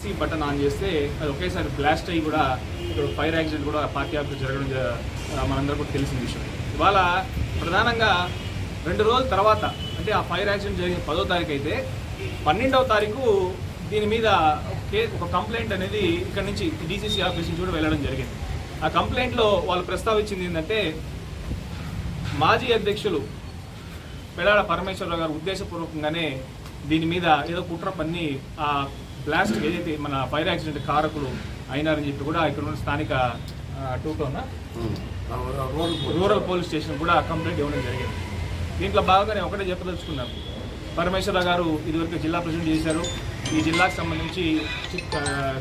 Emergency button on చేస్తే అది ఒకేసారి బ్లాస్ట్ అయ్యి కూడా ఇక్కడ ఫైర్ యాక్సిడెంట్ కూడా పార్టీ ఆఫీస్ జరగడం మనందరూ కూడా తెలిసిన విషయం. ఇవాళ ప్రధానంగా 2 రోజుల తర్వాత అంటే ఆ ఫైర్ యాక్సిడెంట్ జరిగిన 10వ తారీఖు అయితే 12వ తారీఖు దీని మీద ఒక కంప్లైంట్ అనేది ఇక్కడ నుంచి డీసీసీ ఆఫీస్ నుంచి కూడా వెళ్ళడం జరిగింది. ఆ కంప్లైంట్లో వాళ్ళు ప్రస్తావించింది ఏంటంటే మాజీ అధ్యక్షులు పెడాల పరమేశ్వరరావు గారు ఉద్దేశపూర్వకంగానే దీని మీద ఏదో కుట్ర పన్ని ఆ బ్లాస్ట్ ఏదైతే మన ఫైర్ యాక్సిడెంట్ కారకులు అయినారని చెప్పి కూడా ఇక్కడ ఉన్న స్థానిక రూరల్ పోలీస్ స్టేషన్ కూడా కంప్లైంట్ ఇవ్వడం జరిగింది. దీంట్లో భాగంగానే ఒకటే చెప్పదలుచుకున్నాను. పరమేశ్వరరావు గారు ఇదివరకు జిల్లా ప్రెసిడెంట్ చేశారు. ఈ జిల్లాకు సంబంధించి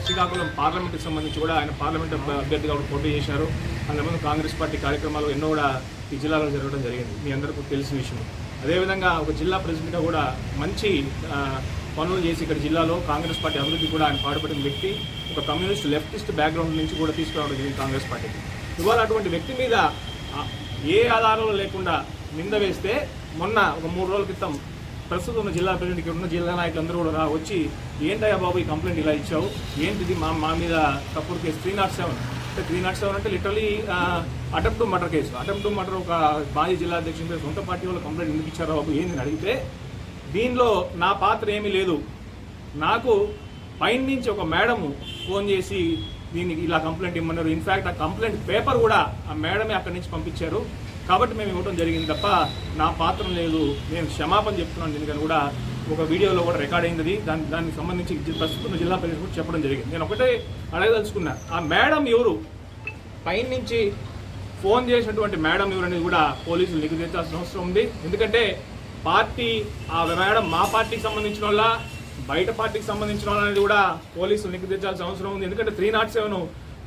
శ్రీకాకుళం పార్లమెంట్కి సంబంధించి కూడా ఆయన పార్లమెంట్ అభ్యర్థిగా పోటీ చేశారు. అందులో కాంగ్రెస్ పార్టీ కార్యక్రమాలు ఎన్నో కూడా ఈ జిల్లాలో జరగడం జరిగింది, మీ అందరికీ తెలిసిన విషయం. అదేవిధంగా ఒక జిల్లా ప్రెసిడెంట్గా కూడా మంచి పనులు చేసి ఇక్కడ జిల్లాలో కాంగ్రెస్ పార్టీ అభివృద్ధి కూడా ఆయన పాటుపడిన వ్యక్తి. ఒక కమ్యూనిస్ట్ లెఫ్టిస్ట్ బ్యాక్గ్రౌండ్ నుంచి కూడా తీసుకురావడం జరిగింది కాంగ్రెస్ పార్టీకి. ఇవాళ అటువంటి వ్యక్తి మీద ఏ ఆధారాలు లేకుండా నింద వేస్తే మొన్న ఒక 3 రోజుల క్రితం ప్రస్తుతం ఉన్న జిల్లా ప్రెసిడెంట్ ఇక్కడ ఉన్న జిల్లా నాయకులందరూ కూడా వచ్చి ఏంటయ్యా బాబు ఈ కంప్లైంట్ ఇలా ఇచ్చావు, ఏంటిది మా మీద తప్పుడు కేసు 307 అంటే 307 అంటే literally attempt to murder case. Attempt to murder ఒక మాజీ జిల్లా అధ్యక్షుడి సొంత పార్టీ వాళ్ళు కంప్లైంట్ ఎందుకు ఇచ్చారో బాబు ఏందని అడిగితే దీనిలో నా పాత్ర ఏమీ లేదు, నాకు పైన నుంచి ఒక మేడము ఫోన్ చేసి దీనికి ఇలా కంప్లైంట్ ఇమ్మన్నారు. ఇన్ఫ్యాక్ట్ ఆ కంప్లైంట్ పేపర్ కూడా ఆ మేడమే అక్కడి నుంచి పంపించారు కాబట్టి మేము ఇవ్వడం జరిగింది తప్ప నా పాత్ర లేదు, నేను క్షమాపణ చెప్తున్నాను దీనికని కూడా ఒక వీడియోలో కూడా రికార్డ్ అయింది. దానికి సంబంధించి ప్రస్తుతం జిల్లా పరిషత్ కూడా చెప్పడం జరిగింది. నేను ఒకటే అడగదలుచుకున్నా, ఆ మేడం ఎవరు, పైన నుంచి ఫోన్ చేసినటువంటి మేడం ఎవరు అనేది కూడా పోలీసులు నిగ్గు తెచ్చాల్సిన అవసరం ఉంది. ఎందుకంటే పార్టీ ఆ మేడం మా పార్టీకి సంబంధించిన వాళ్ళ బయట పార్టీకి సంబంధించిన వాళ్ళ అనేది కూడా పోలీసులు నిగ్గు తెచ్చాల్సిన అవసరం ఉంది. ఎందుకంటే 307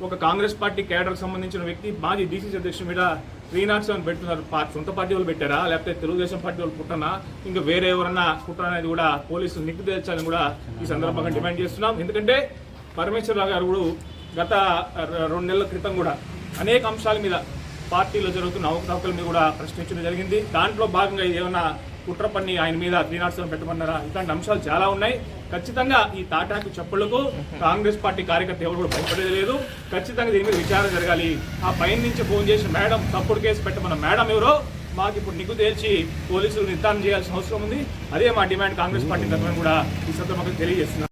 ఒక కాంగ్రెస్ పార్టీ కేడర్కి సంబంధించిన వ్యక్తి మాజీ డీసీసీ అధ్యక్షుడి మీద 307 పెడుతున్నారు. సొంత పార్టీ వాళ్ళు పెట్టారా లేకపోతే తెలుగుదేశం పార్టీ వాళ్ళు పుట్టనా ఇంకా వేరే ఎవరన్నా పుట్టనా అనేది కూడా పోలీసులు నిగ్గు తెచ్చాలని కూడా ఈ సందర్భంగా డిమాండ్ చేస్తున్నాం. ఎందుకంటే పరమేశ్వరరావు గారు కూడా గత 2 నెలల క్రితం కూడా అనేక అంశాల మీద పార్టీలో జరుగుతున్న అవకతవకల మీద కూడా ప్రశ్నించడం జరిగింది. దాంట్లో భాగంగా ఏమైనా కుట్ర పన్ని ఆయన మీద 307 పెట్టమన్నారా, ఇట్లాంటి అంశాలు చాలా ఉన్నాయి. ఖచ్చితంగా ఈ తాటాకు చప్పుళ్లకు కాంగ్రెస్ పార్టీ కార్యకర్త ఎవరు కూడా భయపడేది లేదు. ఖచ్చితంగా దీని మీద విచారణ జరగాలి. ఆ పైన నుంచి ఫోన్ చేసి మేడం తప్పుడు కేసు పెట్టమన్న మేడం ఎవరో మాకు ఇప్పుడు నిగ్గు తేల్చి పోలీసులు నిర్ధారణ చేయాల్సిన అవసరం ఉంది. అదే మా డిమాండ్ కాంగ్రెస్ పార్టీ తరఫున కూడా ఈ సందర్భంగా తెలియజేస్తున్నారు.